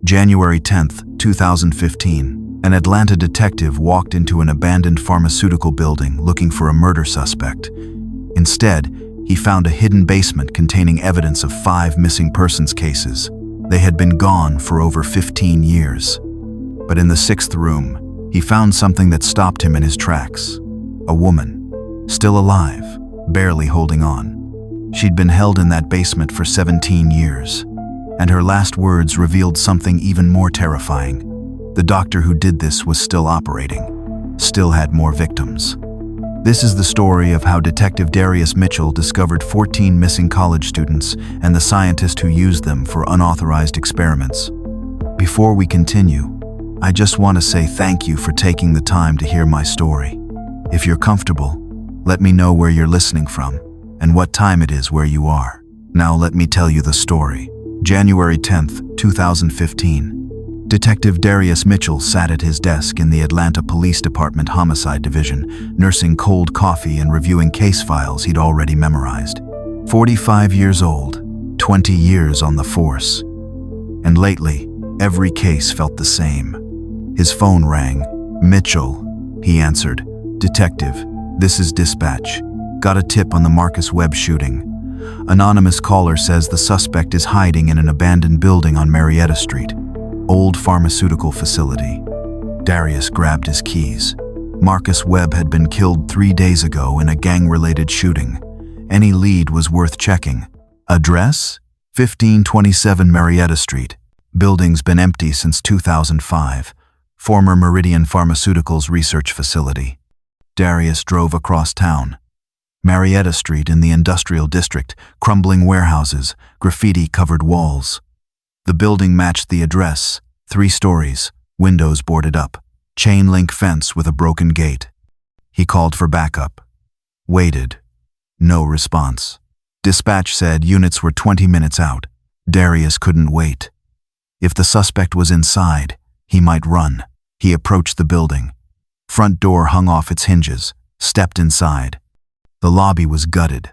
January 10th, 2015, an Atlanta detective walked into an abandoned pharmaceutical building looking for a murder suspect. Instead, he found a hidden basement containing evidence of 5 missing persons cases. They had been gone for over 15 years. But in the 6th room, he found something that stopped him in his tracks. A woman, still alive, barely holding on. She'd been held in that basement for 17 years. And her last words revealed something even more terrifying. The doctor who did this was still operating, still had more victims. This is the story of how Detective Darius Mitchell discovered 14 missing college students and the scientist who used them for unauthorized experiments. Before we continue, I just want to say thank you for taking the time to hear my story. If you're comfortable, let me know where you're listening from and what time it is where you are. Now let me tell you the story. January 10th, 2015. Detective Darius Mitchell sat at his desk in the Atlanta Police Department Homicide Division, nursing cold coffee and reviewing case files he'd already memorized. 45 years old, 20 years on the force. And lately, every case felt the same. His phone rang. "Mitchell," he answered. "Detective, this is dispatch. Got a tip on the Marcus Webb shooting. Anonymous caller says the suspect is hiding in an abandoned building on Marietta Street, old pharmaceutical facility." Darius grabbed his keys. Marcus Webb had been killed 3 days ago in a gang-related shooting. Any lead was worth checking. Address? 1527 Marietta Street. Building's been empty since 2005. Former Meridian Pharmaceuticals research facility. Darius drove across town. Marietta Street in the industrial district, crumbling warehouses, graffiti-covered walls. The building matched the address, 3 stories, windows boarded up, chain-link fence with a broken gate. He called for backup. Waited. No response. Dispatch said units were 20 minutes out. Darius couldn't wait. If the suspect was inside, he might run. He approached the building. Front door hung off its hinges, stepped inside. The lobby was gutted.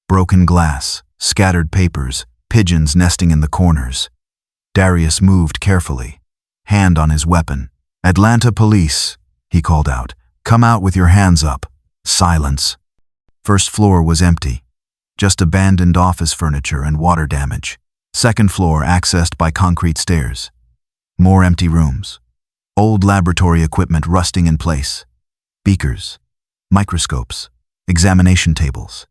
Broken glass, scattered papers, pigeons nesting in the corners. Darius moved carefully, hand on his weapon. "Atlanta police," he called out. "Come out with your hands up." Silence. First floor was empty. Just abandoned office furniture and water damage. Second floor accessed by concrete stairs. More empty rooms. Old laboratory equipment rusting in place. Beakers, microscopes, examination tables.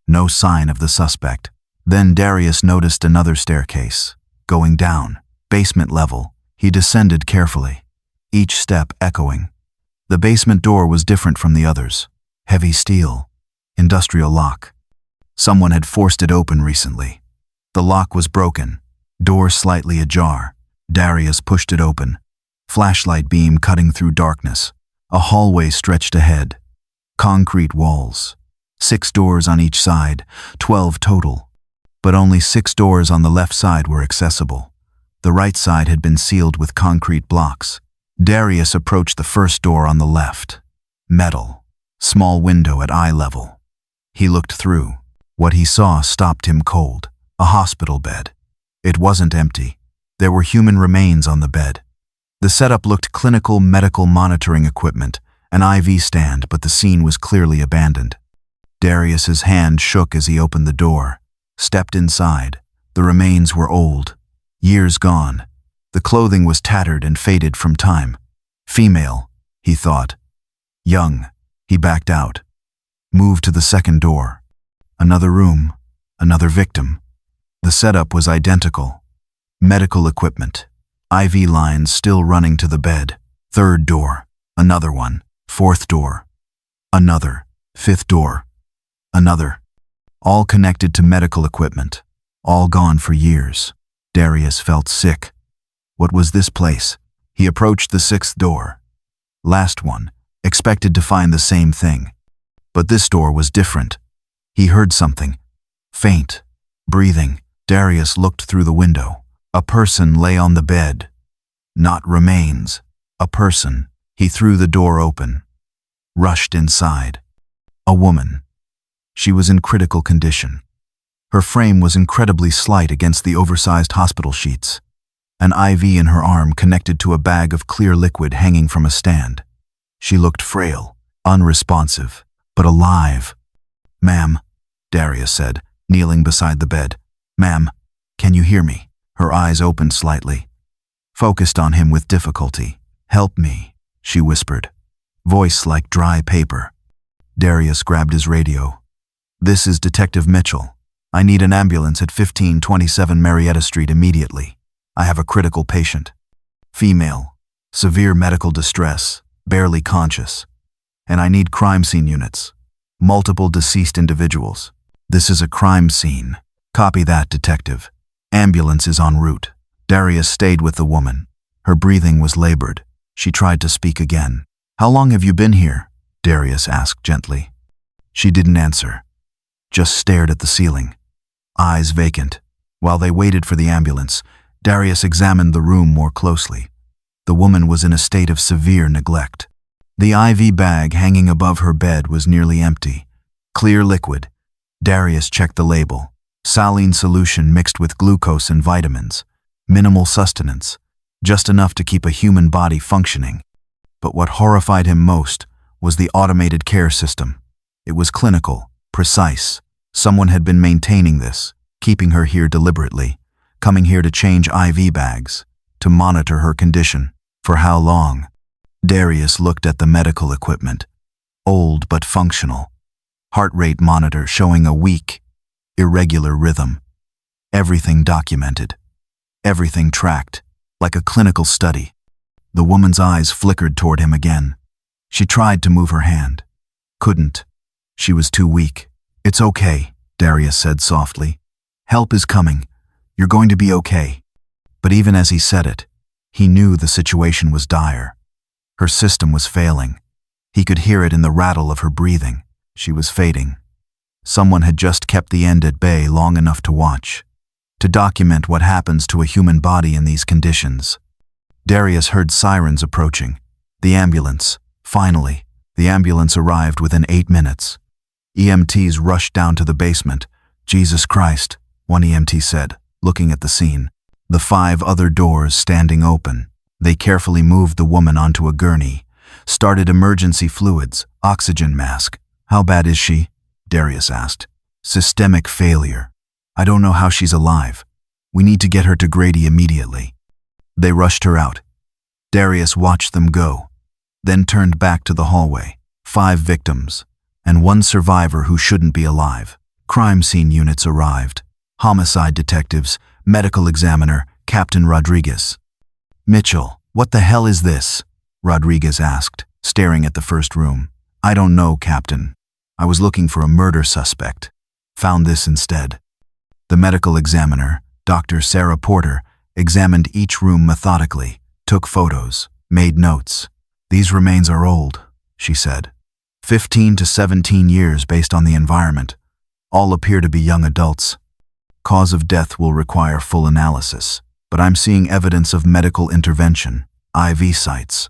No sign of the suspect. Then Darius noticed another staircase. Going down, basement level, he descended carefully, each step echoing. The basement door was different from the others. Heavy steel, industrial lock. Someone had forced it open recently. The lock was broken, door slightly ajar. Darius pushed it open. Flashlight beam cutting through darkness. A hallway stretched ahead. Concrete walls. 6 doors on each side, 12 total. But only 6 doors on the left side were accessible. The right side had been sealed with concrete blocks. Darius approached the first door on the left. Metal. Small window at eye level. He looked through. What he saw stopped him cold. A hospital bed. It wasn't empty. There were human remains on the bed. The setup looked clinical medical monitoring equipment, an IV stand, but the scene was clearly abandoned. Darius's hand shook as he opened the door, stepped inside. The remains were old, years gone. The clothing was tattered and faded from time. Female, he thought. Young, he backed out. Moved to the second door. Another room, another victim. The setup was identical. Medical equipment, IV lines still running to the bed. Third door, another one. Fourth door, another. Fifth door, another. All connected to medical equipment, all gone for years. Darius felt sick. What was this place? He approached the 6th door. Last one, expected to find the same thing. But this door was different. He heard something. Faint, breathing. Darius looked through the window. A person lay on the bed. Not remains. A person. He threw the door open. Rushed inside. A woman. She was in critical condition. Her frame was incredibly slight against the oversized hospital sheets. an IV in her arm connected to a bag of clear liquid hanging from a stand. She looked frail, unresponsive, but alive. "Ma'am," Darius said, kneeling beside the bed. "Ma'am, can you hear me?" Her eyes opened slightly. Focused on him with difficulty. "Help me," she whispered, voice like dry paper. Darius grabbed his radio. "This is Detective Mitchell. I need an ambulance at 1527 Marietta Street immediately. I have a critical patient. Female, severe medical distress, barely conscious. And I need crime scene units. Multiple deceased individuals. This is a crime scene. Copy that, detective. Ambulance is en route." Darius stayed with the woman. Her breathing was labored. She tried to speak again. "How long have you been here?" Darius asked gently. She didn't answer, just stared at the ceiling, eyes vacant. While they waited for the ambulance, Darius examined the room more closely. The woman was in a state of severe neglect. The IV bag hanging above her bed was nearly empty. Clear liquid. Darius checked the label. Saline solution mixed with glucose and vitamins. Minimal sustenance. Just enough to keep a human body functioning. But what horrified him most was the automated care system. It was clinical, precise. Someone had been maintaining this, keeping her here deliberately, coming here to change IV bags, to monitor her condition. For how long? Darius looked at the medical equipment. Old but functional. Heart rate monitor showing a weak, irregular rhythm. Everything documented. Everything tracked, like a clinical study. The woman's eyes flickered toward him again. She tried to move her hand. Couldn't. She was too weak. "It's okay," Darius said softly. "Help is coming. You're going to be okay." But even as he said it, he knew the situation was dire. Her system was failing. He could hear it in the rattle of her breathing. She was fading. Someone had just kept the end at bay long enough to watch, to document what happens to a human body in these conditions. Darius heard sirens approaching. The ambulance. Finally, the ambulance arrived within 8 minutes. EMTs rushed down to the basement. "Jesus Christ," one EMT said, looking at the scene. The 5 other doors standing open. They carefully moved the woman onto a gurney, started emergency fluids, oxygen mask. "How bad is she?" Darius asked. "Systemic failure. I don't know how she's alive. We need to get her to Grady immediately." They rushed her out. Darius watched them go, then turned back to the hallway. 5 victims, and 1 survivor who shouldn't be alive. Crime scene units arrived. Homicide detectives, medical examiner, Captain Rodriguez. "Mitchell, what the hell is this?" Rodriguez asked, staring at the first room. "I don't know, Captain. I was looking for a murder suspect. Found this instead." The medical examiner, Dr. Sarah Porter, examined each room methodically, took photos, made notes. "These remains are old," she said. 15 to 17 years based on the environment. All appear to be young adults. Cause of death will require full analysis, but I'm seeing evidence of medical intervention, IV sites.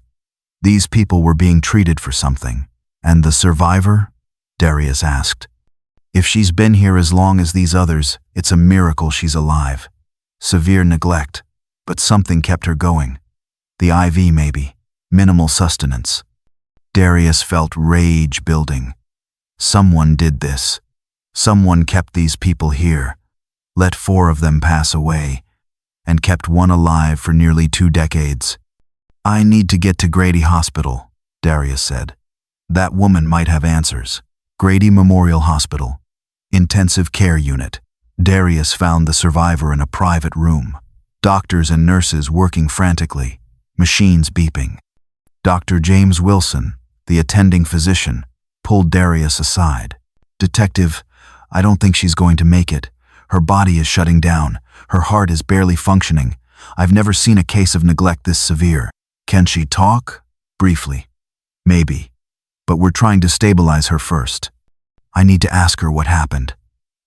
These people were being treated for something. "And the survivor?" Darius asked. "If she's been here as long as these others, it's a miracle she's alive. Severe neglect, but something kept her going. The IV maybe, minimal sustenance." Darius felt rage building. Someone did this. Someone kept these people here, let 4 of them pass away, and kept 1 alive for nearly 2 decades. "I need to get to Grady Hospital," Darius said. "That woman might have answers." Grady Memorial Hospital. Intensive care unit. Darius found the survivor in a private room. Doctors and nurses working frantically, machines beeping. Dr. James Wilson, the attending physician, pulled Darius aside. "Detective, I don't think she's going to make it. Her body is shutting down. Her heart is barely functioning. I've never seen a case of neglect this severe." "Can she talk?" "Briefly. Maybe. But we're trying to stabilize her first. I need to ask her what happened.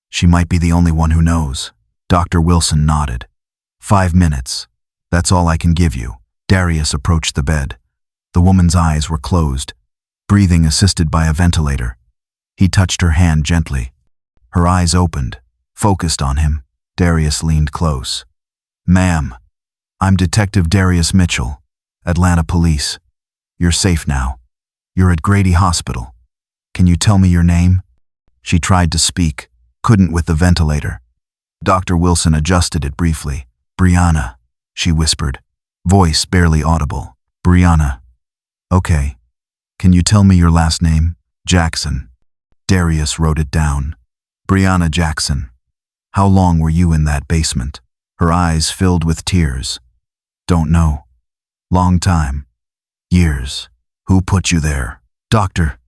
She might be the only one who knows." Dr. Wilson nodded. 5 minutes. That's all I can give you." Darius approached the bed. The woman's eyes were closed, breathing assisted by a ventilator. He touched her hand gently. Her eyes opened, focused on him. Darius leaned close. "Ma'am, I'm Detective Darius Mitchell, Atlanta Police. You're safe now. You're at Grady Hospital. Can you tell me your name? She tried to speak, couldn't with the ventilator. Dr. Wilson adjusted it briefly. Brianna, she whispered, voice barely audible. Brianna. Okay. Can you tell me your last name? Jackson. Darius wrote it down. Brianna Jackson. How long were you in that basement? Her eyes filled with tears. Don't know. Long time. Years. Who put you there? Dr.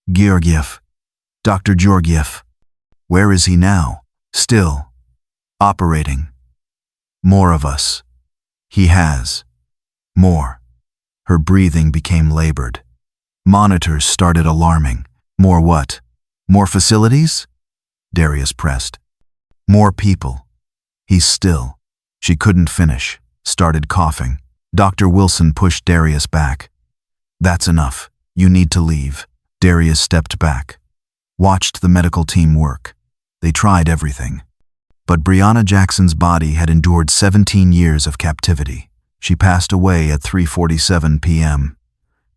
Georgiev. Dr. Georgiev. Where is he now? Still. Operating. More of us. He has. More. Her breathing became labored. Monitors started alarming. More what? More facilities? Darius pressed. More people. He's still. She couldn't finish, started coughing. Dr. Wilson pushed Darius back. That's enough. You need to leave. Darius stepped back. Watched the medical team work. They tried everything. But Brianna Jackson's body had endured 17 years of captivity. She passed away at 3:47 p.m.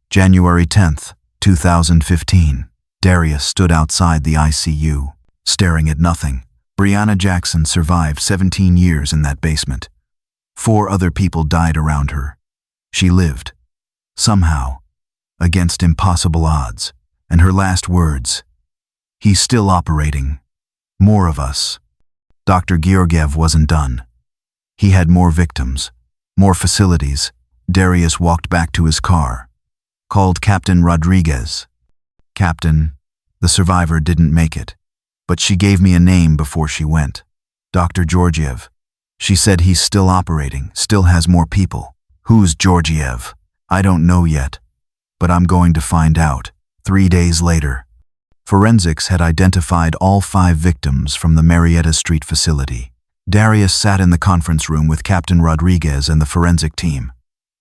January 10th, 2015. Darius stood outside the ICU, staring at nothing. Brianna Jackson survived 17 years in that basement. 4 other people died around her. She lived. Somehow. Against impossible odds. And her last words. He's still operating. More of us. Dr. Georgiev wasn't done. He had more victims. More facilities. Darius walked back to his car. Called Captain Rodriguez. Captain, the survivor didn't make it. But she gave me a name before she went. Dr. Georgiev. She said he's still operating, still has more people. Who's Georgiev? I don't know yet. But I'm going to find out. 3 days later. Forensics had identified all 5 victims from the Marietta Street facility. Darius sat in the conference room with Captain Rodriguez and the forensic team.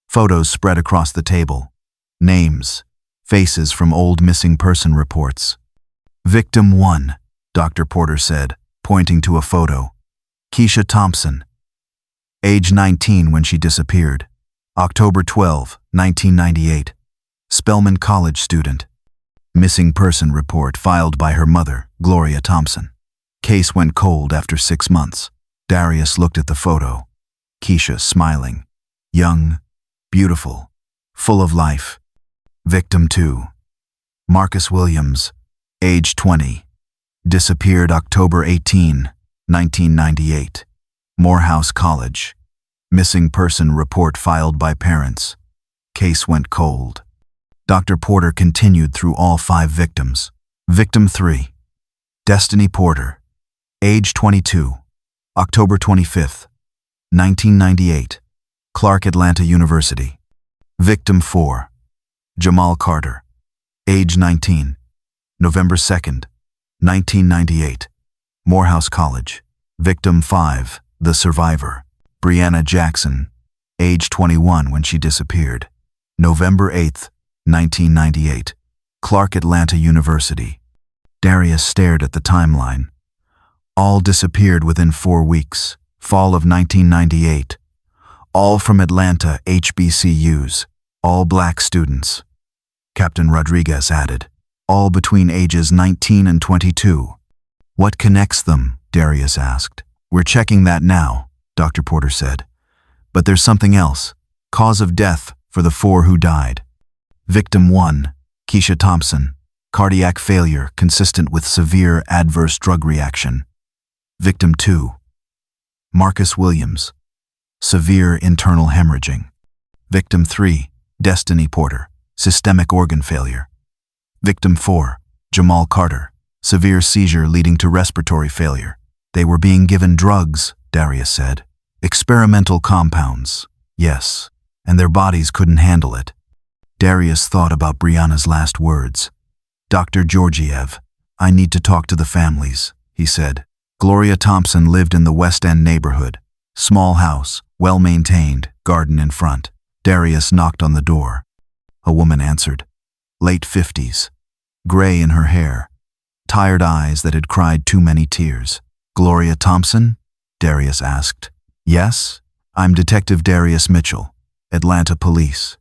Photos spread across the table. Names. Faces from old missing person reports. Victim 1, Dr. Porter said, pointing to a photo. Keisha Thompson. Age 19 when she disappeared. October 12, 1998. Spelman College student. Missing person report filed by her mother, Gloria Thompson. Case went cold after 6 months. Darius looked at the photo. Keisha smiling. Young, beautiful, full of life. Victim 2. Marcus Williams. Age 20. Disappeared October 18, 1998. Morehouse College. Missing person report filed by parents. Case went cold. Dr. Porter continued through all 5 victims. Victim 3. Destiny Porter. Age 22. October 25, 1998. Clark Atlanta University. Victim 4. Jamal Carter. Age 19. November 2nd, 1998. Morehouse College. Victim 5. The survivor. Brianna Jackson. Age 21 when she disappeared. November 8th, 1998. Clark Atlanta University. Darius stared at the timeline. All disappeared within 4 weeks. Fall of 1998. All from Atlanta HBCUs. All black students. Captain Rodriguez added. All between ages 19 and 22. What connects them? Darius asked. We're checking that now, Dr. Porter said. But there's something else. Cause of death for the 4 who died. Victim 1, Keisha Thompson. Cardiac failure consistent with severe adverse drug reaction. Victim 2, Marcus Williams. Severe internal hemorrhaging. Victim 3, Destiny Porter. Systemic organ failure. Victim 4, Jamal Carter. Severe seizure leading to respiratory failure. They were being given drugs, Darius said. Experimental compounds. Yes, and their bodies couldn't handle it. Darius thought about Brianna's last words. Dr. Georgiev, I need to talk to the families, he said. Gloria Thompson lived in the West End neighborhood. Small house, well-maintained, garden in front. Darius knocked on the door. A woman answered. Late 50s. Gray in her hair. Tired eyes that had cried too many tears. Gloria Thompson? Darius asked. Yes? I'm Detective Darius Mitchell, Atlanta Police.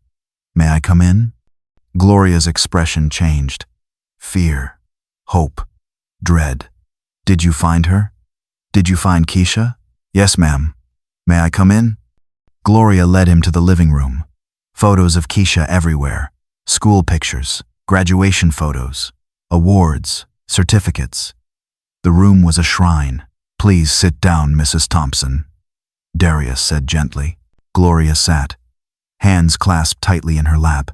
May I come in? Gloria's expression changed. Fear, hope, dread. Did you find her? Did you find Keisha? Yes, ma'am. May I come in? Gloria led him to the living room. Photos of Keisha everywhere. School pictures, graduation photos, awards, certificates. The room was a shrine. Please sit down, Mrs. Thompson, Darius said gently. Gloria sat, hands clasped tightly in her lap.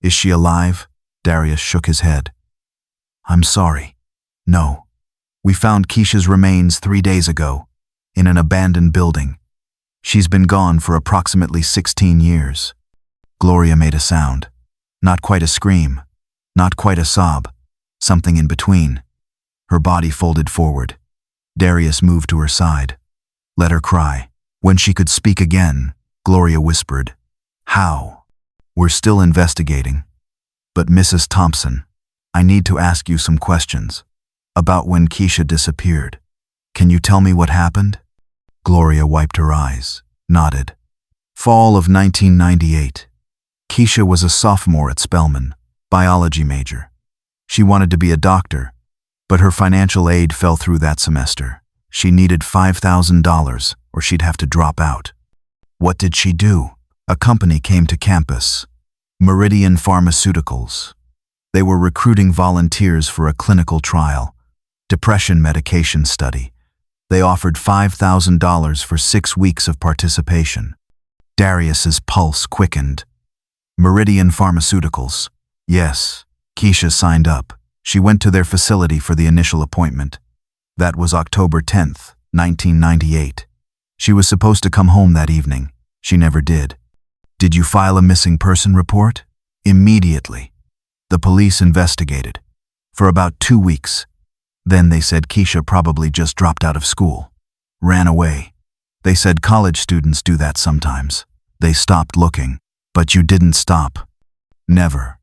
Is she alive? Darius shook his head. I'm sorry. No. We found Keisha's remains 3 days ago, in an abandoned building. She's been gone for approximately 16 years. Gloria made a sound. Not quite a scream, not quite a sob, something in between. Her body folded forward. Darius moved to her side. Let her cry. When she could speak again, Gloria whispered, How? We're still investigating. But Mrs. Thompson, I need to ask you some questions about when Keisha disappeared. Can you tell me what happened? Gloria wiped her eyes, nodded. Fall of 1998. Keisha was a sophomore at Spelman, biology major. She wanted to be a doctor, but her financial aid fell through that semester. She needed $5,000 or she'd have to drop out. What did she do? A company came to campus, Meridian Pharmaceuticals. They were recruiting volunteers for a clinical trial, depression medication study. They offered $5,000 for 6 weeks of participation. Darius's pulse quickened. Meridian Pharmaceuticals. Yes, Keisha signed up. She went to their facility for the initial appointment. That was October 10th, 1998. She was supposed to come home that evening. She never did. Did you file a missing person report? Immediately. The police investigated. For about 2 weeks. Then they said Keisha probably just dropped out of school. Ran away. They said college students do that sometimes. They stopped looking. But you didn't stop. Never.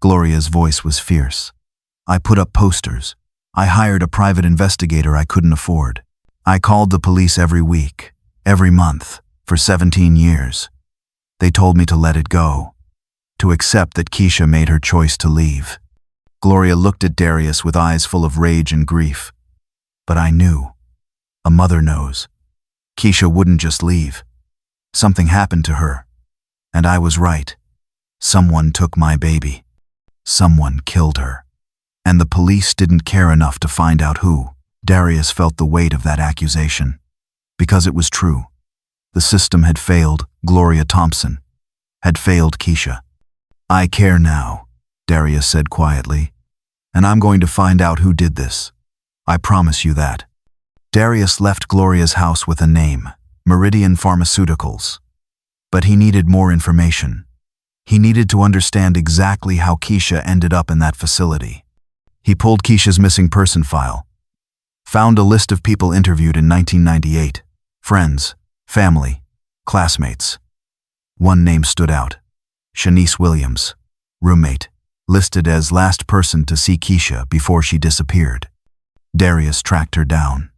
Gloria's voice was fierce. I put up posters. I hired a private investigator I couldn't afford. I called the police every week, every month, for 17 years. They told me to let it go, to accept that Keisha made her choice to leave. Gloria looked at Darius with eyes full of rage and grief. But I knew. A mother knows. Keisha wouldn't just leave. Something happened to her. And I was right. Someone took my baby. Someone killed her. And the police didn't care enough to find out who. Darius felt the weight of that accusation. Because it was true. The system had failed Gloria Thompson. Had failed Keisha. I care now, Darius said quietly. And I'm going to find out who did this. I promise you that. Darius left Gloria's house with a name, Meridian Pharmaceuticals. But he needed more information. He needed to understand exactly how Keisha ended up in that facility. He pulled Keisha's missing person file. Found a list of people interviewed in 1998. Friends, family, classmates. One name stood out. Shanice Williams, roommate, listed as last person to see Keisha before she disappeared. Darius tracked her down.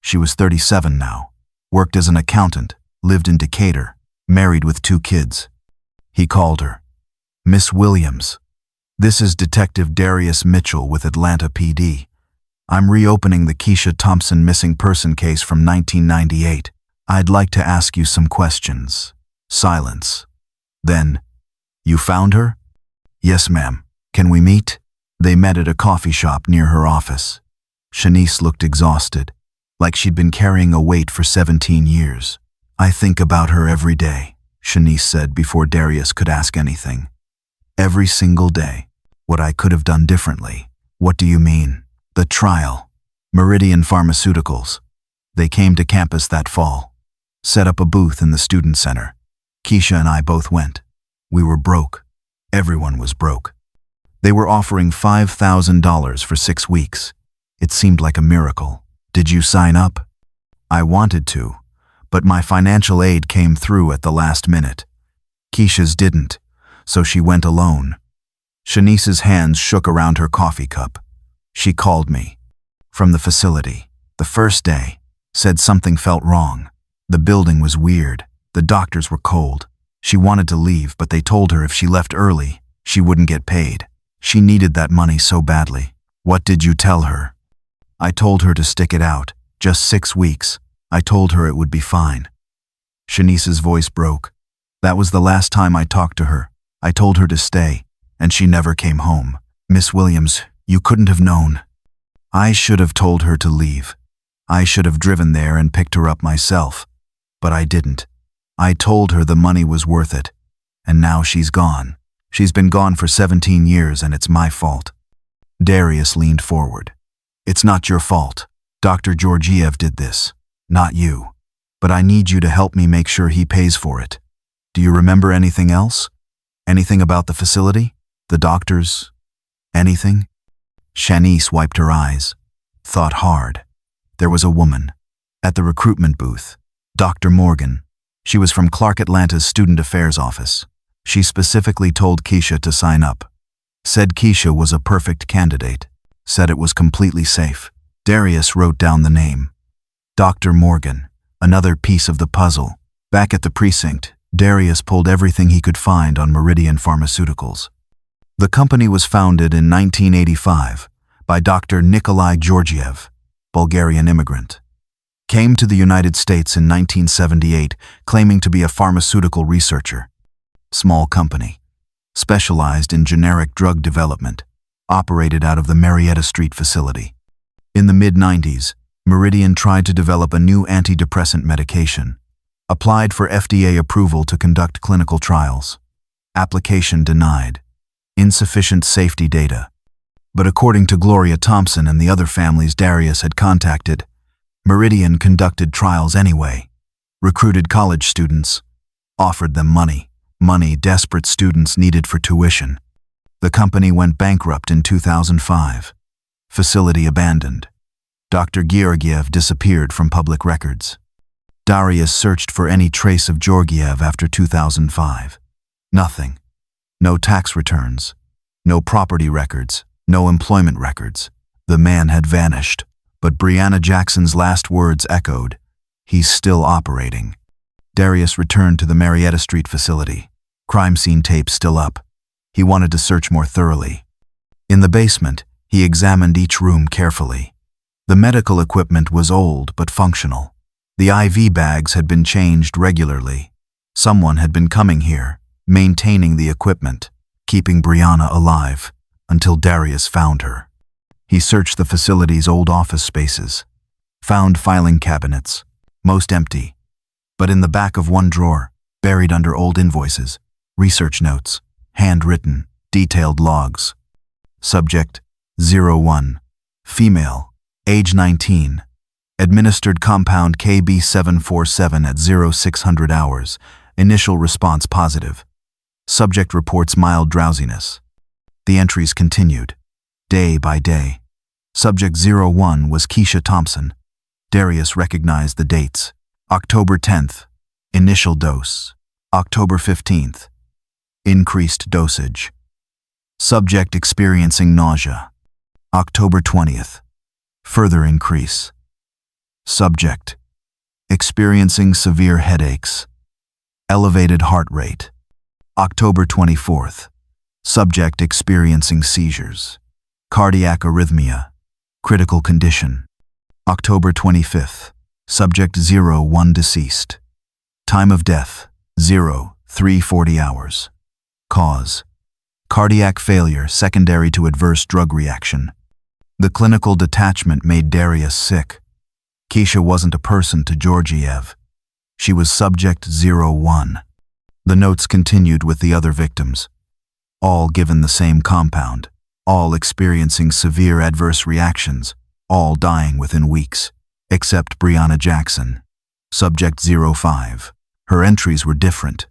She was 37 now, worked as an accountant, lived in Decatur, married with 2 kids. He called her. Miss Williams, this is Detective Darius Mitchell with Atlanta PD. I'm reopening the Keisha Thompson missing person case from 1998. I'd like to ask you some questions. Silence. Then, you found her? Yes, ma'am. Can we meet? They met at a coffee shop near her office. Shanice looked exhausted, like she'd been carrying a weight for 17 years. I think about her every day, Shanice said before Darius could ask anything. Every single day. What I could have done differently. What do you mean? The trial. Meridian Pharmaceuticals. They came to campus that fall. Set up a booth in the student center. Keisha and I both went. We were broke. Everyone was broke. They were offering $5,000 for 6 weeks. It seemed like a miracle. Did you sign up? I wanted to, but my financial aid came through at the last minute. Keisha's didn't, so she went alone. Shanice's hands shook around her coffee cup. She called me. From the facility. The first day. Said something felt wrong. The building was weird. The doctors were cold. She wanted to leave, but they told her if she left early, she wouldn't get paid. She needed that money so badly. What did you tell her? I told her to stick it out. Just 6 weeks. I told her it would be fine. Shanice's voice broke. That was the last time I talked to her. I told her to stay, and she never came home. Miss Williams, you couldn't have known. I should have told her to leave. I should have driven there and picked her up myself. But I didn't. I told her the money was worth it. And now she's gone. She's been gone for 17 years and it's my fault. Darius leaned forward. It's not your fault. Dr. Georgiev did this. Not you. But I need you to help me make sure he pays for it. Do you remember anything else? Anything about the facility? The doctors? Anything? Shanice wiped her eyes. Thought hard. There was a woman. At the recruitment booth. Dr. Morgan. She was from Clark Atlanta's Student Affairs office. She specifically told Keisha to sign up. Said Keisha was a perfect candidate. Said it was completely safe. Darius wrote down the name. Dr. Morgan. Another piece of the puzzle. Back at the precinct, Darius pulled everything he could find on Meridian Pharmaceuticals. The company was founded in 1985 by Dr. Nikolai Georgiev, Bulgarian immigrant. Came to the United States in 1978 claiming to be a pharmaceutical researcher. Small company. Specialized in generic drug development. Operated out of the Marietta Street facility. In the mid-90s, Meridian tried to develop a new antidepressant medication. Applied for FDA approval to conduct clinical trials. Application denied. Insufficient safety data. But according to Gloria Thompson and the other families Darius had contacted, Meridian conducted trials anyway. Recruited college students. Offered them money. Money desperate students needed for tuition. The company went bankrupt in 2005. Facility abandoned. Dr. Georgiev disappeared from public records. Darius searched for any trace of Georgiev after 2005. Nothing. No tax returns. No property records. No employment records. The man had vanished. But Brianna Jackson's last words echoed. He's still operating. Darius returned to the Marietta Street facility. Crime scene tape still up. He wanted to search more thoroughly. In the basement, he examined each room carefully. The medical equipment was old but functional. The IV bags had been changed regularly. Someone had been coming here, maintaining the equipment, keeping Brianna alive, until Darius found her. He searched the facility's old office spaces. Found filing cabinets, most empty. But in the back of one drawer, buried under old invoices, research notes, handwritten, detailed logs. Subject, 01. Female, age 19. Administered compound KB747 at 0600 hours. Initial response positive. Subject reports mild drowsiness. The entries continued, day by day. Subject 01 was Keisha Thompson. Darius recognized the dates. October 10th, initial dose. October 15th, increased dosage. Subject experiencing nausea. October 20th, further increase. Subject experiencing severe headaches. Elevated heart rate. October 24th, subject experiencing seizures. Cardiac arrhythmia. Critical condition. October 25th, subject 01 deceased. Time of death, 03:40 hours. Cause, cardiac failure secondary to adverse drug reaction. The clinical detachment made Darius sick. Keisha wasn't a person to Georgiev. She was subject 01. The notes continued with the other victims. All given the same compound. All experiencing severe adverse reactions. All dying within weeks. Except Brianna Jackson. Subject 05. Her entries were different.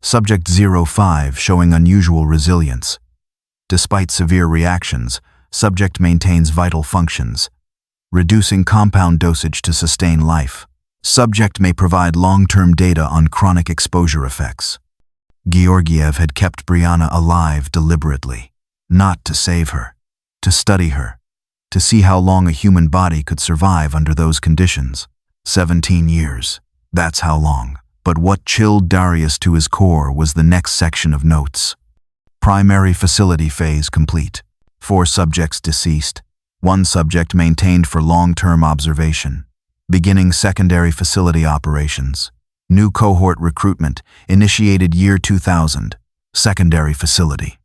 Subject 05 showing unusual resilience. Despite severe reactions, subject maintains vital functions. Reducing compound dosage to sustain life. Subject may provide long-term data on chronic exposure effects. Georgiev had kept Brianna alive deliberately. Not to save her. To study her. To see how long a human body could survive under those conditions. 17 years. That's how long. But what chilled Darius to his core was the next section of notes. Primary facility phase complete. 4 subjects deceased. 1 subject maintained for long-term observation. Beginning secondary facility operations. New cohort recruitment, initiated year 2000. Secondary facility.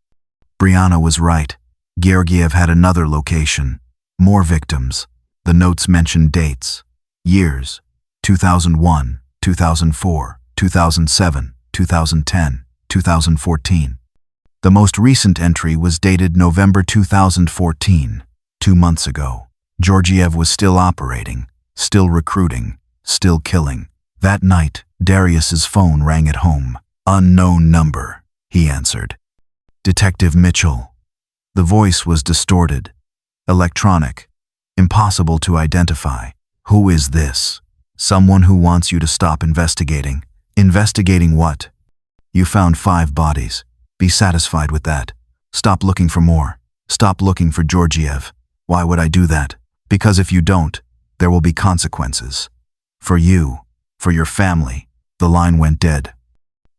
Brianna was right. Georgiev had another location. More victims. The notes mentioned dates. Years. 2001, 2004, 2007, 2010, 2014. The most recent entry was dated November 2014, 2 months ago. Georgiev was still operating, still recruiting, still killing. That night, Darius's phone rang at home. "Unknown number," he answered. "Detective Mitchell." The voice was distorted, electronic, impossible to identify. "Who is this?" "Someone who wants you to stop investigating." "Investigating what?" "You found 5 bodies. Be satisfied with that. Stop looking for more. Stop looking for Georgiev." "Why would I do that?" "Because if you don't, there will be consequences. For you, for your family." The line went dead.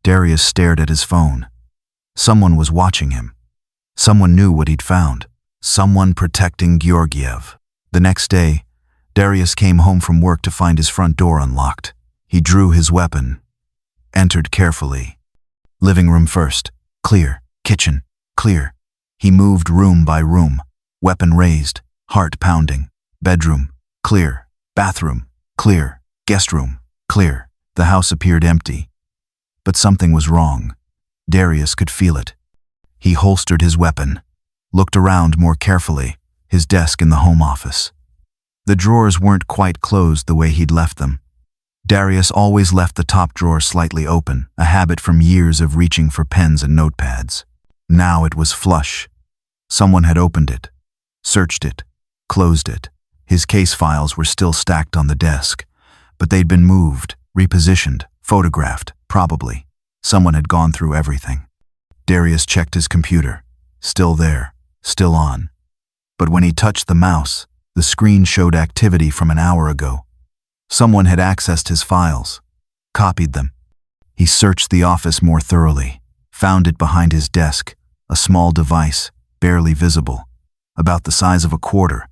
Darius stared at his phone. Someone was watching him. Someone knew what he'd found. Someone protecting Georgiev. The next day, Darius came home from work to find his front door unlocked. He drew his weapon, entered carefully. Living room first. Clear. Kitchen. Clear. He moved room by room. Weapon raised. Heart pounding. Bedroom. Clear. Bathroom. Clear. Guest room. Clear. The house appeared empty. But something was wrong. Darius could feel it. He holstered his weapon, looked around more carefully, his desk in the home office. The drawers weren't quite closed the way he'd left them. Darius always left the top drawer slightly open, a habit from years of reaching for pens and notepads. Now it was flush. Someone had opened it, searched it, closed it. His case files were still stacked on the desk, but they'd been moved, repositioned, photographed, probably. Someone had gone through everything. Darius checked his computer. Still there, still on. But when he touched the mouse, the screen showed activity from an hour ago. Someone had accessed his files, copied them. He searched the office more thoroughly, found it behind his desk, a small device, barely visible, about the size of a quarter,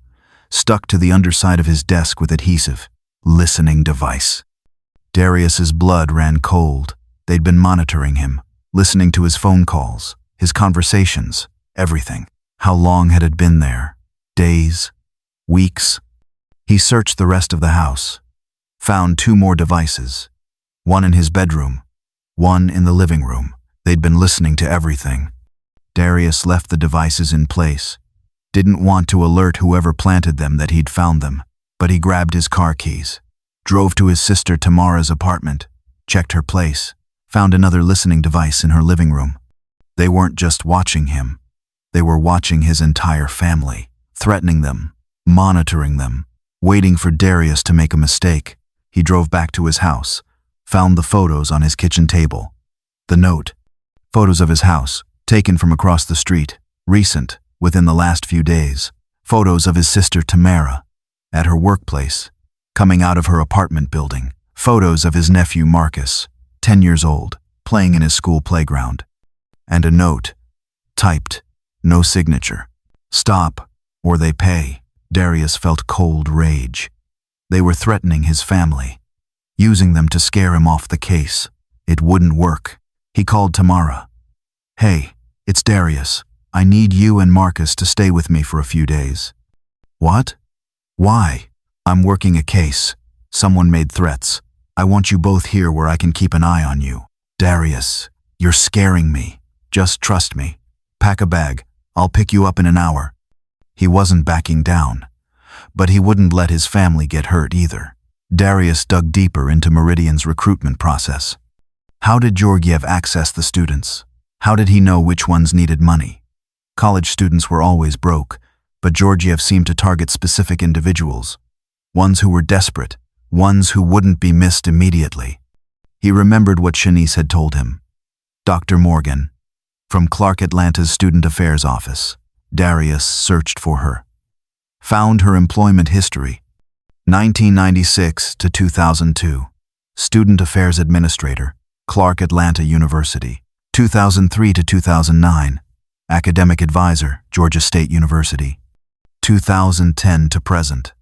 stuck to the underside of his desk with adhesive. Listening device. Darius's blood ran cold. They'd been monitoring him, listening to his phone calls, his conversations, everything. How long had it been there? Days? Weeks? He searched the rest of the house, found 2 more devices, one in his bedroom, one in the living room. They'd been listening to everything. Darius left the devices in place, didn't want to alert whoever planted them that he'd found them, but he grabbed his car keys, drove to his sister Tamara's apartment, checked her place, found another listening device in her living room. They weren't just watching him, they were watching his entire family, threatening them, monitoring them, waiting for Darius to make a mistake. He drove back to his house, found the photos on his kitchen table. The note. Photos of his house, taken from across the street, recent, within the last few days. Photos of his sister Tamara, at her workplace, coming out of her apartment building. Photos of his nephew Marcus, 10 years old, playing in his school playground. And a note, typed, no signature. "Stop, or they pay." Darius felt cold rage. They were threatening his family, using them to scare him off the case. It wouldn't work. He called Tamara. "Hey, it's Darius. I need you and Marcus to stay with me for a few days." "What? Why?" "I'm working a case. Someone made threats. I want you both here where I can keep an eye on you." "Darius, you're scaring me. Just trust me. Pack a bag. I'll pick you up in an hour." He wasn't backing down, but he wouldn't let his family get hurt either. Darius dug deeper into Meridian's recruitment process. How did Georgiev access the students? How did he know which ones needed money? College students were always broke, but Georgiev seemed to target specific individuals, ones who were desperate, ones who wouldn't be missed immediately. He remembered what Shanice had told him. Dr. Morgan, from Clark Atlanta's Student Affairs Office. Darius searched for her. Found her employment history, 1996 to 2002. Student Affairs Administrator, Clark Atlanta University. 2003 to 2009. Academic Advisor, Georgia State University. 2010 to present.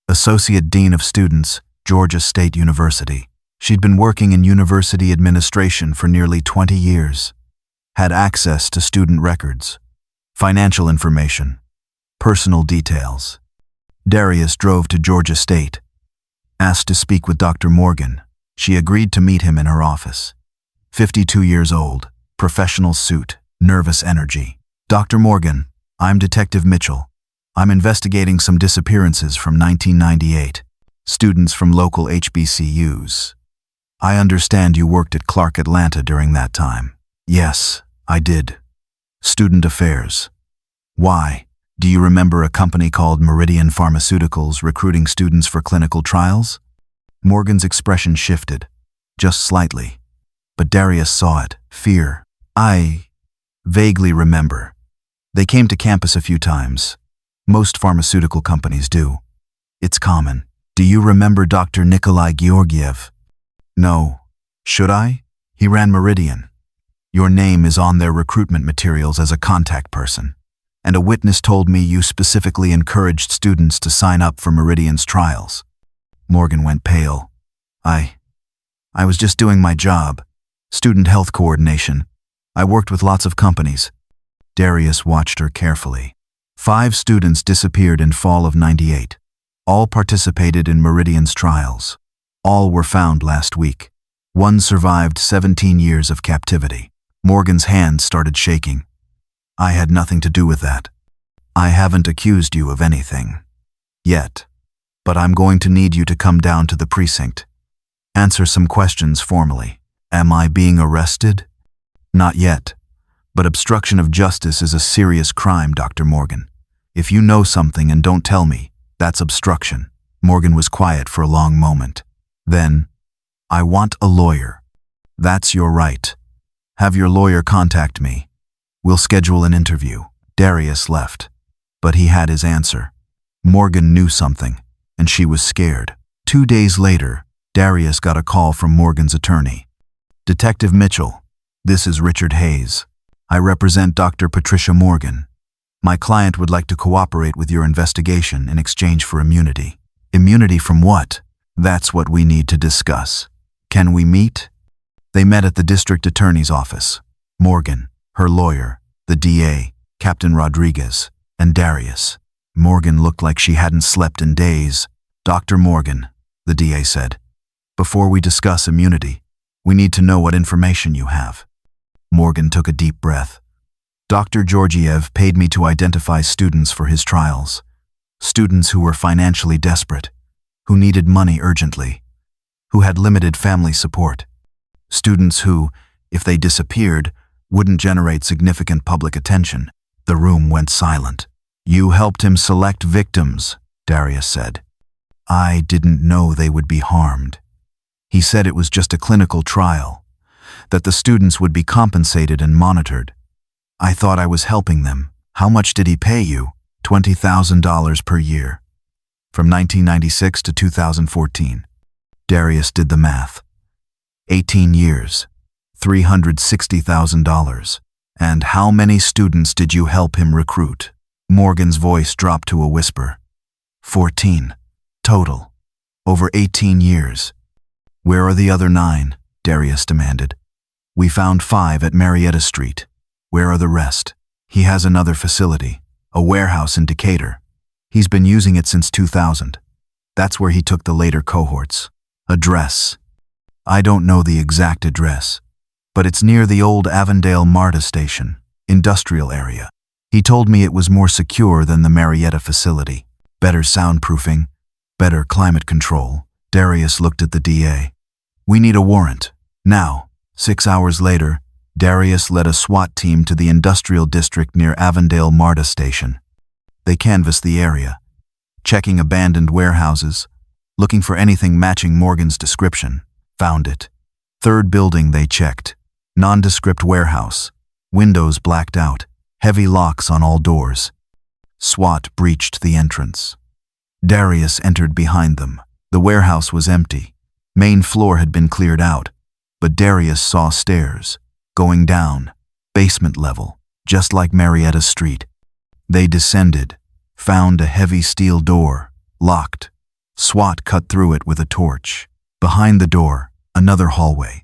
Associate Dean of Students, Georgia State University. She'd been working in university administration for nearly 20 years. Had access to student records, financial information, personal details. Darius drove to Georgia State. Asked to speak with Dr. Morgan. She agreed to meet him in her office. 52 years old, professional suit, nervous energy. Dr. Morgan, I'm Detective Mitchell. I'm investigating some disappearances from 1998. Students from local HBCUs. I understand you worked at Clark Atlanta during that time. Yes, I did. Student Affairs. Why? Do you remember a company called Meridian Pharmaceuticals recruiting students for clinical trials? Morgan's expression shifted, just slightly. But Darius saw it. Fear. I vaguely remember. They came to campus a few times. Most pharmaceutical companies do. It's common. Do you remember Dr. Nikolai Georgiev? No. Should I? He ran Meridian. Your name is on their recruitment materials as a contact person. And a witness told me you specifically encouraged students to sign up for Meridian's trials. Morgan went pale. I was just doing my job. Student health coordination. I worked with lots of companies. Darius watched her carefully. 5 students disappeared in fall of '98. All participated in Meridian's trials. All were found last week. One survived 17 years of captivity. Morgan's hand started shaking. I had nothing to do with that. I haven't accused you of anything. Yet. But I'm going to need you to come down to the precinct. Answer some questions formally. Am I being arrested? Not yet. But obstruction of justice is a serious crime, Dr. Morgan. If you know something and don't tell me, that's obstruction. Morgan was quiet for a long moment. Then, I want a lawyer. That's your right. Have your lawyer contact me. We'll schedule an interview. Darius left. But he had his answer. Morgan knew something, and she was scared. 2 days later, Darius got a call from Morgan's attorney. Detective Mitchell, this is Richard Hayes. I represent Dr. Patricia Morgan. My client would like to cooperate with your investigation in exchange for immunity. Immunity from what? That's what we need to discuss. Can we meet? They met at the district attorney's office. Morgan, her lawyer, the DA, Captain Rodriguez, and Darius. Morgan looked like she hadn't slept in days. Dr. Morgan, the DA said, before we discuss immunity, we need to know what information you have. Morgan took a deep breath. Dr. Georgiev paid me to identify students for his trials. Students who were financially desperate, who needed money urgently, who had limited family support. Students who, if they disappeared, wouldn't generate significant public attention. The room went silent. You helped him select victims, Darius said. I didn't know they would be harmed. He said it was just a clinical trial, that the students would be compensated and monitored. I thought I was helping them. How much did he pay you? $20,000 per year. From 1996 to 2014. Darius did the math. 18 years, $360,000. And how many students did you help him recruit? Morgan's voice dropped to a whisper. 14. Total. Over 18 years. Where are the other 9? Darius demanded. We found 5 at Marietta Street. Where are the rest? He has another facility, a warehouse in Decatur. He's been using it since 2000. That's where he took the later cohorts. Address. I don't know the exact address, but it's near the old Avondale MARTA station, industrial area. He told me it was more secure than the Marietta facility. Better soundproofing, better climate control. Darius looked at the DA. We need a warrant. Now. 6 hours later, Darius led a SWAT team to the industrial district near Avondale MARTA station. They canvassed the area, checking abandoned warehouses, looking for anything matching Morgan's description. Found it. 3rd building they checked. Nondescript warehouse. Windows blacked out. Heavy locks on all doors. SWAT breached the entrance. Darius entered behind them. The warehouse was empty. Main floor had been cleared out, but Darius saw stairs, going down, basement level, just like Marietta Street. They descended, found a heavy steel door, locked. SWAT cut through it with a torch. Behind the door, another hallway.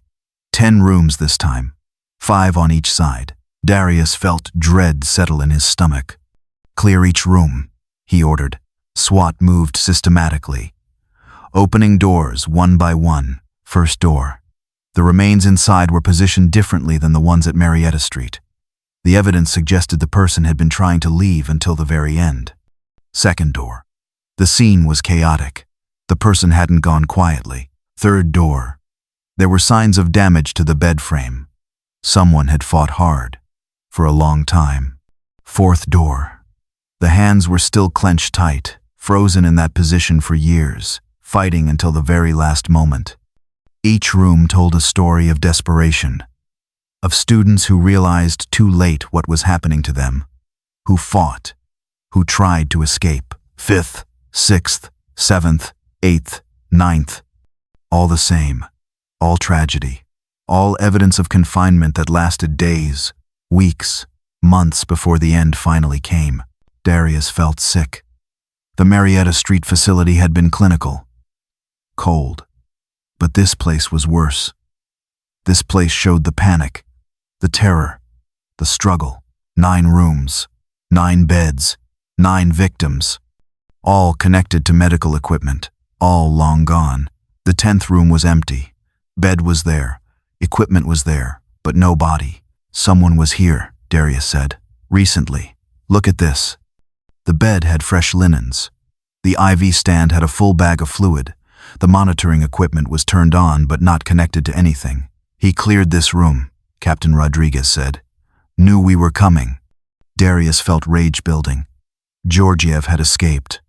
10 rooms this time, 5 on each side. Darius felt dread settle in his stomach. "Clear each room," he ordered. SWAT moved systematically, opening doors one by one. First door. The remains inside were positioned differently than the ones at Marietta Street. The evidence suggested the person had been trying to leave until the very end. Second door. The scene was chaotic. The person hadn't gone quietly. Third door. There were signs of damage to the bed frame. Someone had fought hard, for a long time. Fourth door. The hands were still clenched tight, frozen in that position for years, fighting until the very last moment. Each room told a story of desperation, of students who realized too late what was happening to them, who fought, who tried to escape. 5th, 6th, 7th, 8th, 9th. All the same, all tragedy, all evidence of confinement that lasted days, weeks, months before the end finally came. Darius felt sick. The Marietta Street facility had been clinical, cold, but this place was worse. This place showed the panic, the terror, the struggle. 9 rooms, 9 beds, 9 victims, all connected to medical equipment, all long gone. The 10th room was empty. Bed was there, equipment was there, but no body. "Someone was here," Darius said. "Recently. Look at this." The bed had fresh linens. The IV stand had a full bag of fluid. The monitoring equipment was turned on but not connected to anything. "He cleared this room," Captain Rodriguez said. "Knew we were coming." Darius felt rage building. Georgiev had escaped.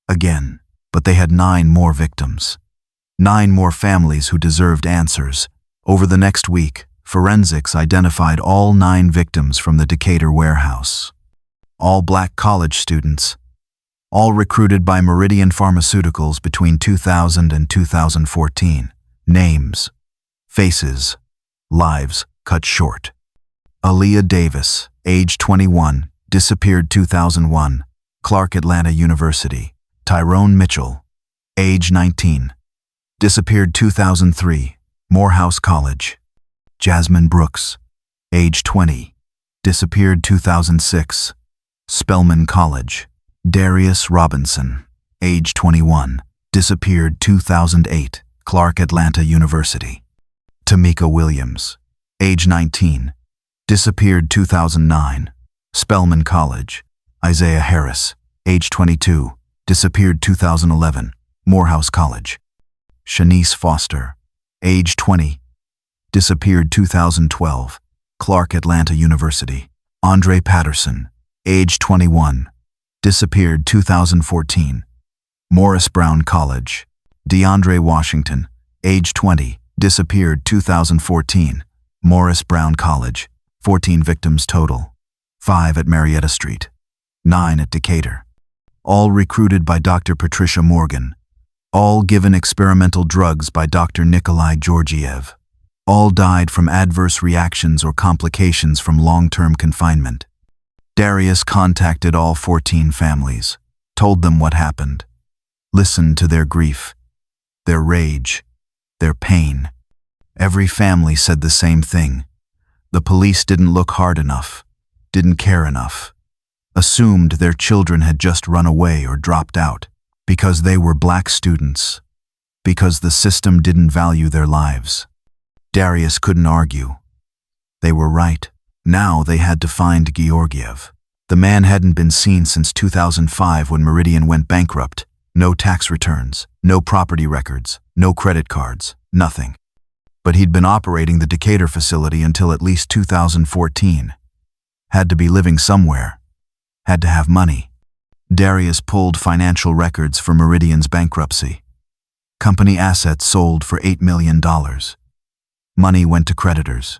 Again, but they had 9 more victims. 9 more families who deserved answers. Over the next week, forensics identified all 9 victims from the Decatur warehouse. All black college students. All recruited by Meridian Pharmaceuticals between 2000 and 2014. Names, faces, lives cut short. Aaliyah Davis, age 21, disappeared 2001, Clark Atlanta University. Tyrone Mitchell, age 19, disappeared 2003, Morehouse College. Jasmine Brooks, age 20, disappeared 2006, Spelman College. Darius Robinson, age 21, disappeared 2008, Clark Atlanta University. Tamika Williams, age 19, disappeared 2009, Spelman College. Isaiah Harris, age 22, disappeared 2011, Morehouse College. Shanice Foster, age 20, disappeared 2012, Clark Atlanta University. Andre Patterson, age 21, disappeared 2014, Morris Brown College. DeAndre Washington, age 20, disappeared 2014, Morris Brown College. 14 victims total, 5 at Marietta Street, 9 at Decatur. All recruited by Dr. Patricia Morgan. All given experimental drugs by Dr. Nikolai Georgiev. All died from adverse reactions or complications from long-term confinement. Darius contacted all 14 families, told them what happened, listened to their grief, their rage, their pain. Every family said the same thing. The police didn't look hard enough, didn't care enough, assumed their children had just run away or dropped out because they were black students, because the system didn't value their lives. Darius couldn't argue. They were right. Now they had to find Georgiev. The man hadn't been seen since 2005 when Meridian went bankrupt. No tax returns, no property records, no credit cards, nothing. But he'd been operating the Decatur facility until at least 2014. Had to be living somewhere. Had to have money. Darius pulled financial records for Meridian's bankruptcy. Company assets sold for $8 million. Money went to creditors.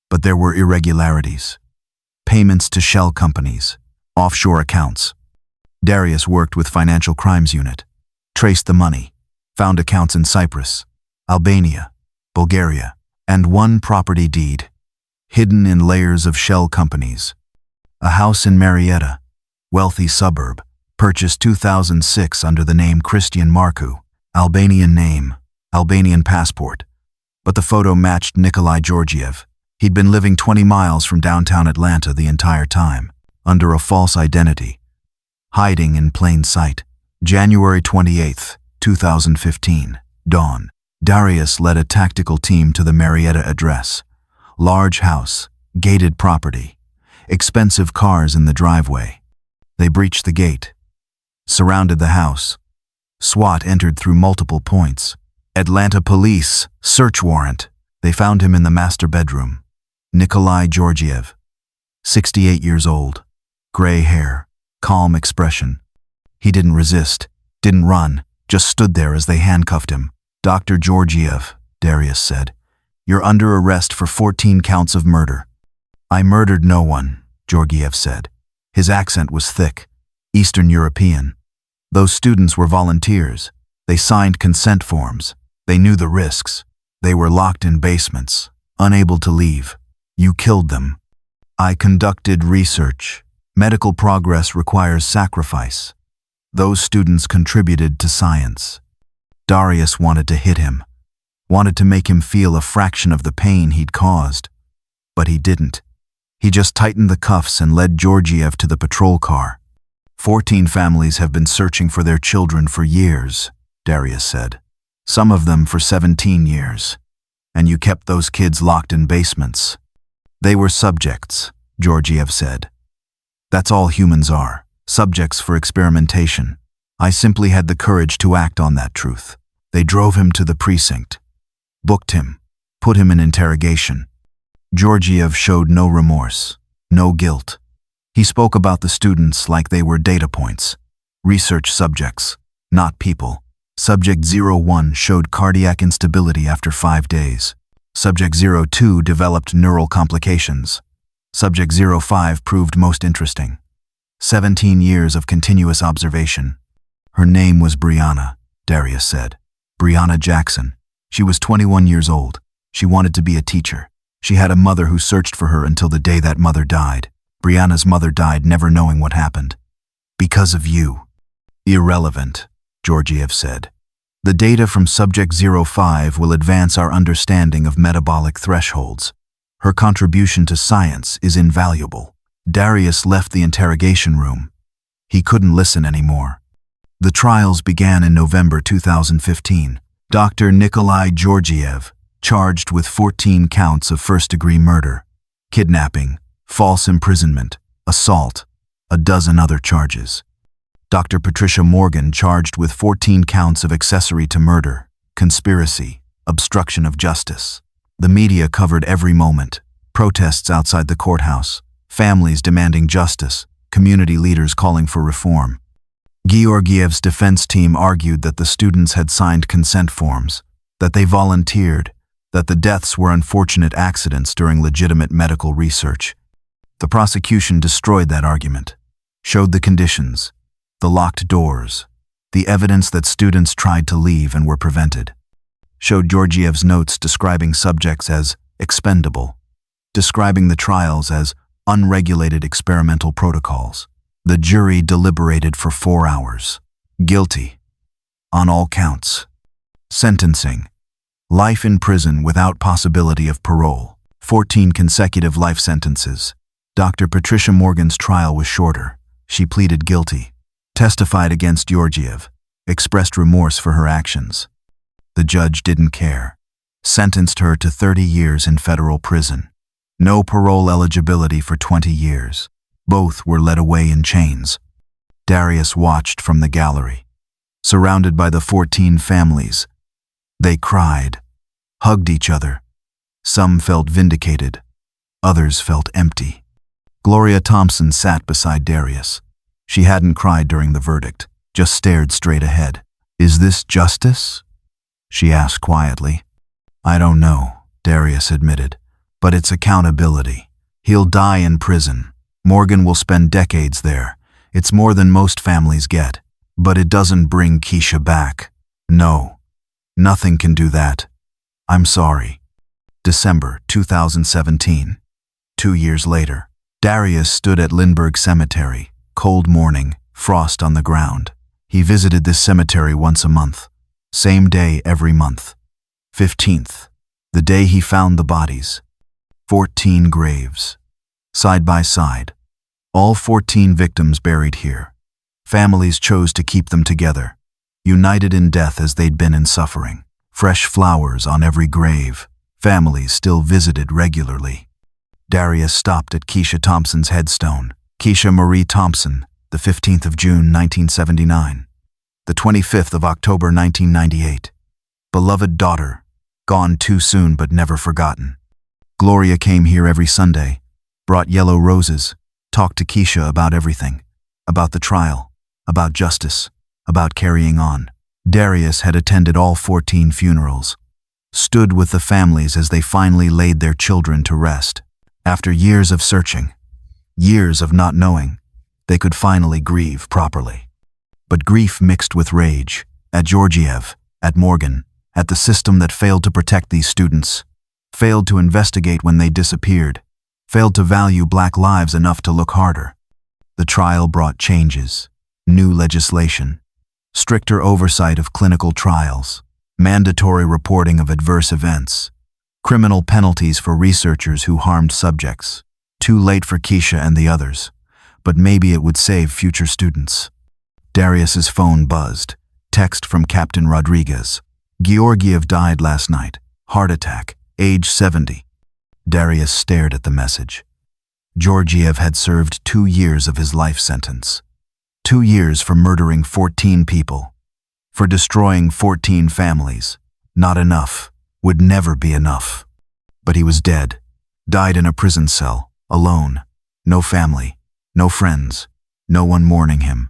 But there were irregularities. Payments to shell companies, offshore accounts. Darius worked with Financial Crimes Unit, traced the money, found accounts in Cyprus, Albania, Bulgaria, and one property deed, hidden in layers of shell companies. A house in Marietta, wealthy suburb, purchased 2006 under the name Christian Marcu, Albanian name, Albanian passport. But the photo matched Nikolai Georgiev. He'd been living 20 miles from downtown Atlanta the entire time, under a false identity, hiding in plain sight. January 28, 2015, dawn. Darius led a tactical team to the Marietta address. Large house, gated property, expensive cars in the driveway. They breached the gate, surrounded the house. SWAT entered through multiple points. Atlanta police, search warrant. They found him in the master bedroom. Nikolai Georgiev, 68 years old, gray hair, calm expression. He didn't resist, didn't run, just stood there as they handcuffed him. Dr. Georgiev, Darius said, "You're under arrest for 14 counts of murder." "I murdered no one," Georgiev said. His accent was thick, Eastern European. "Those students were volunteers. They signed consent forms. They knew the risks. They were locked in basements, unable to leave. You killed them." "I conducted research. Medical progress requires sacrifice. Those students contributed to science." Darius wanted to hit him, wanted to make him feel a fraction of the pain he'd caused. But he didn't. He just tightened the cuffs and led Georgiev to the patrol car. 14 families have been searching for their children for years, Darius said. Some of them for 17 years. And you kept those kids locked in basements. "They were subjects," Georgiev said. "That's all humans are, subjects for experimentation. I simply had the courage to act on that truth." They drove him to the precinct, booked him, put him in interrogation. Georgiev showed no remorse, no guilt. He spoke about the students like they were data points, research subjects, not people. Subject 01 showed cardiac instability after 5 days. Subject 02 developed neural complications. Subject 05 proved most interesting. 17 years of continuous observation. Her name was Brianna, Darius said. Brianna Jackson. She was 21 years old. She wanted to be a teacher. She had a mother who searched for her until the day that mother died. Brianna's mother died never knowing what happened. "Because of you." "Irrelevant," Georgiev said. "The data from Subject 05 will advance our understanding of metabolic thresholds. Her contribution to science is invaluable." Darius left the interrogation room. He couldn't listen anymore. The trials began in November 2015. Dr. Nikolai Georgiev, charged with 14 counts of first-degree murder, kidnapping, false imprisonment, assault, a dozen other charges. Dr. Patricia Morgan, charged with 14 counts of accessory to murder, conspiracy, obstruction of justice. The media covered every moment. Protests outside the courthouse, families demanding justice, community leaders calling for reform. Georgiev's defense team argued that the students had signed consent forms, that they volunteered, that the deaths were unfortunate accidents during legitimate medical research. The prosecution destroyed that argument, showed the conditions, the locked doors, the evidence that students tried to leave and were prevented, showed Georgiev's notes describing subjects as expendable, describing the trials as unregulated experimental protocols. The jury deliberated for 4 hours. Guilty. On all counts. Sentencing. Life in prison without possibility of parole. 14 consecutive life sentences. Dr. Patricia Morgan's trial was shorter. She pleaded guilty. Testified against Georgiev. Expressed remorse for her actions. The judge didn't care. Sentenced her to 30 years in federal prison. No parole eligibility for 20 years. Both were led away in chains. Darius watched from the gallery. Surrounded by the 14 families, they cried, hugged each other. Some felt vindicated. Others felt empty. Gloria Thompson sat beside Darius. She hadn't cried during the verdict, just stared straight ahead. "Is this justice?" she asked quietly. "I don't know," Darius admitted, "but it's accountability. He'll die in prison. Morgan will spend decades there. It's more than most families get. But it doesn't bring Keisha back. No, nothing can do that." I'm sorry. December 2017. 2 years later. Darius stood at Lindbergh Cemetery. Cold morning, frost on the ground. He visited this cemetery once a month. Same day every month. 15th. The day he found the bodies. 14 graves. Side by side. All 14 victims buried here. Families chose to keep them together, united in death as they'd been in suffering. Fresh flowers on every grave. Families still visited regularly. Darius stopped at Keisha Thompson's headstone. Keisha Marie Thompson, the 15th of June, 1979. The 25th of October, 1998. Beloved daughter, gone too soon but never forgotten. Gloria came here every Sunday, brought yellow roses, talked to Keisha about everything, about the trial, about justice, about carrying on. Darius had attended all 14 funerals, stood with the families as they finally laid their children to rest. After years of searching, years of not knowing, they could finally grieve properly. But grief mixed with rage, at Georgiev, at Morgan, at the system that failed to protect these students, failed to investigate when they disappeared, failed to value black lives enough to look harder. The trial brought changes, new legislation, stricter oversight of clinical trials, mandatory reporting of adverse events, criminal penalties for researchers who harmed subjects. Too late for Keisha and the others, but maybe it would save future students. Darius's phone buzzed. Text from Captain Rodriguez. Georgiev died last night. Heart attack. Age 70. Darius stared at the message. Georgiev had served 2 years of his life sentence. 2 years for murdering 14 people. For destroying 14 families. Not enough. Would never be enough. But he was dead. Died in a prison cell. Alone. No family. No friends. No one mourning him.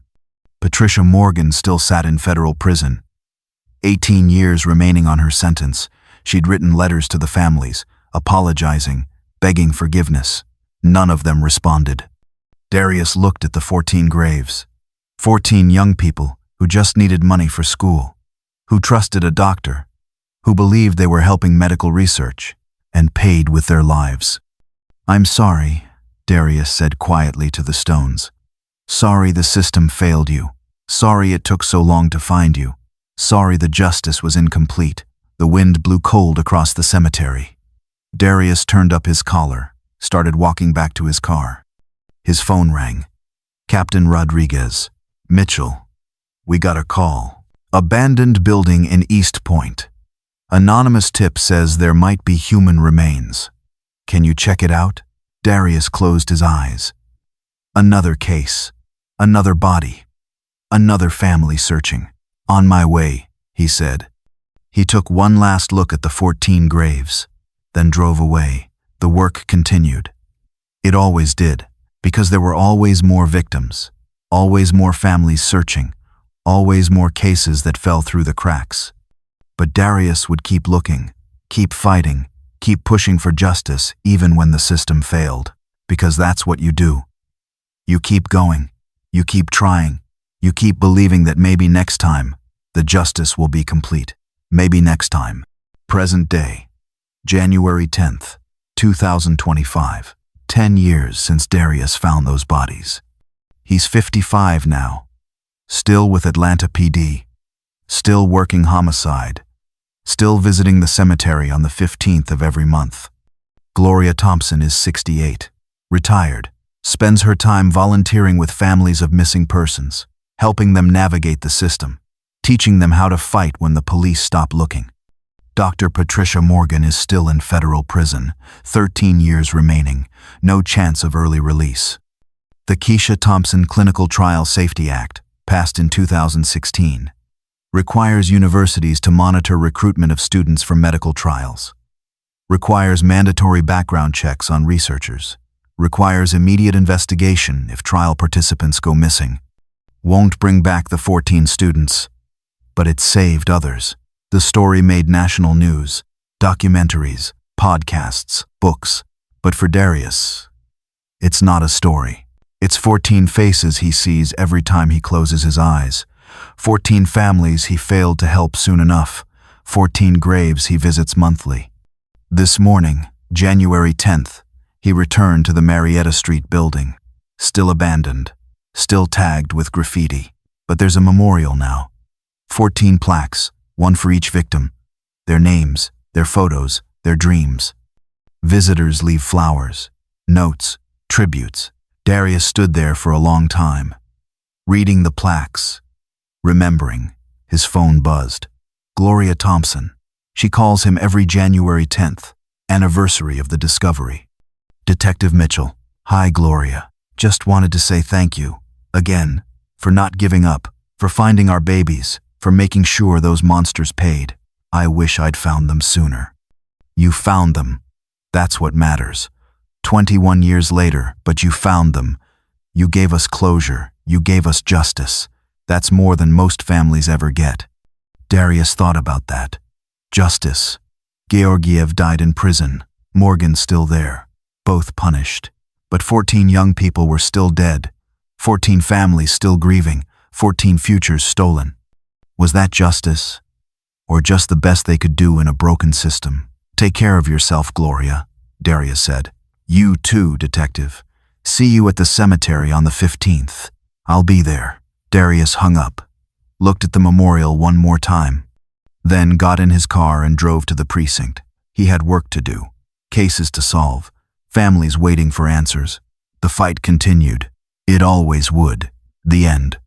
Patricia Morgan still sat in federal prison. 18 years remaining on her sentence. She'd written letters to the families, apologizing, begging forgiveness. None of them responded. Darius looked at the 14 graves. 14 young people who just needed money for school, who trusted a doctor, who believed they were helping medical research, and paid with their lives. I'm sorry, Darius said quietly to the stones. Sorry the system failed you. Sorry it took so long to find you. Sorry the justice was incomplete. The wind blew cold across the cemetery. Darius turned up his collar, started walking back to his car. His phone rang. Captain Rodriguez. Mitchell. We got a call. Abandoned building in East Point. Anonymous tip says there might be human remains. Can you check it out? Darius closed his eyes. Another case. Another body. Another family searching. On my way, he said. He took one last look at the 14 graves, then drove away. The work continued. It always did, because there were always more victims, always more families searching, always more cases that fell through the cracks. But Darius would keep looking, keep fighting, keep pushing for justice even when the system failed, because that's what you do. You keep going, you keep trying, you keep believing that maybe next time the justice will be complete. Maybe next time. Present day, January 10th, 2025. 10 years since Darius found those bodies. He's 55 now, still with Atlanta PD, still working homicide, still visiting the cemetery on the 15th of every month. Gloria Thompson is 68, retired, spends her time volunteering with families of missing persons, helping them navigate the system, teaching them how to fight when the police stop looking. Dr. Patricia Morgan is still in federal prison, 13 years remaining, no chance of early release. The Keisha Thompson Clinical Trial Safety Act, passed in 2016, requires universities to monitor recruitment of students for medical trials, requires mandatory background checks on researchers, requires immediate investigation if trial participants go missing, won't bring back the 14 students, but it saved others. The story made national news, documentaries, podcasts, books. But for Darius, it's not a story. It's 14 faces he sees every time he closes his eyes. 14 families he failed to help soon enough. 14 graves he visits monthly. This morning, January 10th, he returned to the Marietta Street building. Still abandoned, still tagged with graffiti. But there's a memorial now. 14 plaques, one for each victim. Their names, their photos, their dreams. Visitors leave flowers, notes, tributes. Darius stood there for a long time, reading the plaques, remembering. His phone buzzed. Gloria Thompson. She calls him every January 10th, anniversary of the discovery. Detective Mitchell. Hi, Gloria. Just wanted to say thank you, again, for not giving up, for finding our babies, for making sure those monsters paid. I wish I'd found them sooner. You found them. That's what matters. 21 years later, but you found them. You gave us closure. You gave us justice. That's more than most families ever get. Darius thought about that. Justice. Georgiev died in prison. Morgan's still there. Both punished. But 14 young people were still dead. 14 families still grieving. 14 futures stolen. Was that justice? Or just the best they could do in a broken system? Take care of yourself, Gloria, Darius said. You too, Detective. See you at the cemetery on the 15th. I'll be there. Darius hung up, looked at the memorial one more time, then got in his car and drove to the precinct. He had work to do, cases to solve, families waiting for answers. The fight continued. It always would. The end.